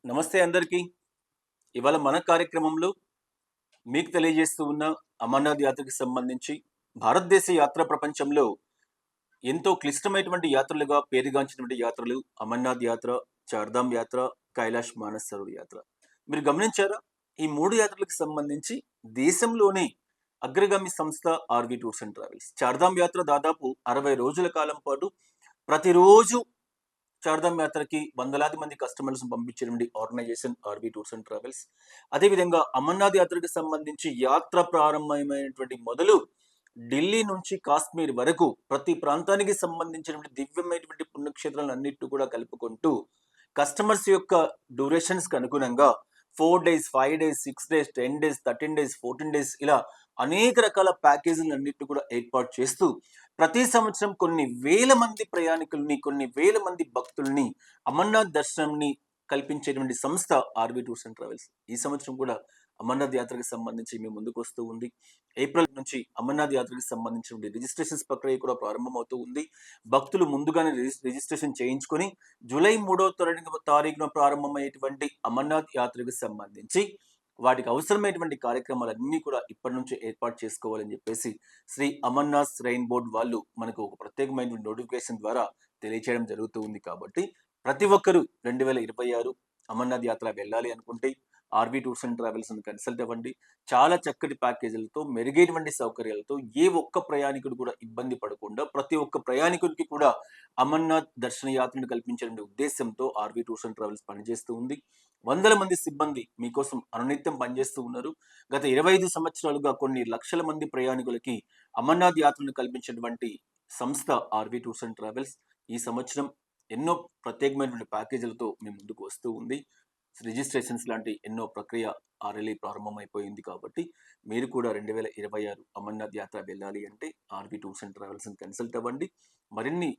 నమస్తే అందరికీ. ఇవాళ మన కార్యక్రమంలో మీకు తెలియజేస్తూ ఉన్న అమర్నాథ్ యాత్రకి సంబంధించి భారతదేశ యాత్రా ప్రపంచంలో ఎంతో క్లిష్టమైనటువంటి యాత్రలుగా పేరుగాంచినటువంటి యాత్రలు అమర్నాథ్ యాత్ర, చార్ధామ్ యాత్ర, కైలాష్ మానసరోవర్ యాత్ర. మీరు గమనించారా? ఈ 3 యాత్రలకు సంబంధించి దేశంలోనే అగ్రగామి సంస్థ RV tours and travels. Chardham యాత్ర దాదాపు 60 రోజుల కాలం పాటు ప్రతిరోజు చార్ధామ్ యాత్రకి వందలాది మంది కస్టమర్స్ పంపించినటువంటి organization RV tours and travels. అదేవిధంగా అమర్నాథ్ యాత్రకి సంబంధించి యాత్ర ప్రారంభమైనటువంటి మొదలు ఢిల్లీ నుంచి కాశ్మీర్ వరకు ప్రతి ప్రాంతానికి సంబంధించినటువంటి దివ్యమైనటువంటి పుణ్యక్షేత్రాలన్నిటిని కూడా కలుపుకుంటూ కస్టమర్స్ యొక్క డ్యూరేషన్స్‌కి అనుగుణంగా 4 days, 5 days, 6 days, 10 days, 13 days, 14 days ఇలా అనేక రకాల ప్యాకేజీలన్నిటిని కూడా ఏర్పాటు చేస్తూ ప్రతి సంవత్సరం కొన్ని వేల మంది ప్రయాణికుల్ని, కొన్ని వేల మంది భక్తుల్ని అమర్నాథ్ దర్శనంని కల్పించేటువంటి సంస్థ ఆర్‌వి టూర్స్ అండ్ ట్రావెల్స్. ఈ సంవత్సరం కూడా అమర్నాథ్ యాత్రకు సంబంధించి మీ ముందుకు వస్తూ ఉంది. ఏప్రిల్ నుంచి అమర్నాథ్ యాత్రకు సంబంధించిన రిజిస్ట్రేషన్స్ ప్రక్రియ కూడా ప్రారంభమవుతూ ఉంది. భక్తులు ముందుగానే రిజిస్ట్రేషన్ చేయించుకొని జూలై 3వ తారీఖున ప్రారంభమయ్యేటువంటి అమర్నాథ్ యాత్రకు సంబంధించి వాటికి అవసరమైనటువంటి కార్యక్రమాలన్నీ కూడా ఇప్పటి నుంచే ఏర్పాటు చేసుకోవాలని చెప్పేసి శ్రీ అమర్నాథ్ శ్రైన్ బోర్డ్ వాళ్ళు మనకు ఒక ప్రత్యేకమైనటువంటి నోటిఫికేషన్ ద్వారా తెలియచేయడం జరుగుతూ ఉంది. కాబట్టి ప్రతి ఒక్కరూ 2026 అమర్నాథ్ యాత్ర వెళ్ళాలి అనుకుంటే ఆర్‌వి టూర్స్ అండ్ ట్రావెల్స్ ని కన్సల్ట్ అవ్వండి. చాలా చక్కటి ప్యాకేజీలతో, మెరుగైనటువంటి సౌకర్యాలతో ఏ ఒక్క ప్రయాణికుడు కూడా ఇబ్బంది పడకుండా ప్రతి ఒక్క ప్రయాణికుడికి కూడా అమర్నాథ్ దర్శన యాత్రను కల్పించే ఉద్దేశంతో ఆర్‌వి టూర్స్ అండ్ ట్రావెల్స్ పనిచేస్తూ ఉంది. వందల మంది సిబ్బంది మీకోసం అనునిత్యం పనిచేస్తూ ఉన్నారు. గత 25 సంవత్సరాలుగా కొన్ని లక్షల మంది ప్రయాణికులకి అమర్నాథ్ యాత్రను కల్పించినటువంటి సంస్థ ఆర్‌వి టూర్స్ అండ్ ట్రావెల్స్ ఈ సంవత్సరం ఎన్నో ప్రత్యేకమైనటువంటి ప్యాకేజీలతో మీ ముందుకు వస్తూ ఉంది. రిజిస్ట్రేషన్స్ లాంటి ఎన్నో ప్రక్రియ ఆల్రెడీ ప్రారంభమైపోయింది. కాబట్టి మీరు కూడా 2026 అమర్నాథ్ యాత్ర వెళ్ళాలి అంటే ఆర్‌వి టూర్స్ అండ్ ట్రావెల్స్‌ని కన్సల్ట్ అవ్వండి. మరిన్ని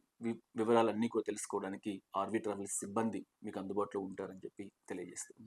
వివరాలన్నీ కూడా తెలుసుకోవడానికి ఆర్‌వి ట్రావెల్స్ సిబ్బంది మీకు అందుబాటులో ఉంటారని చెప్పి తెలియజేస్తున్నాను.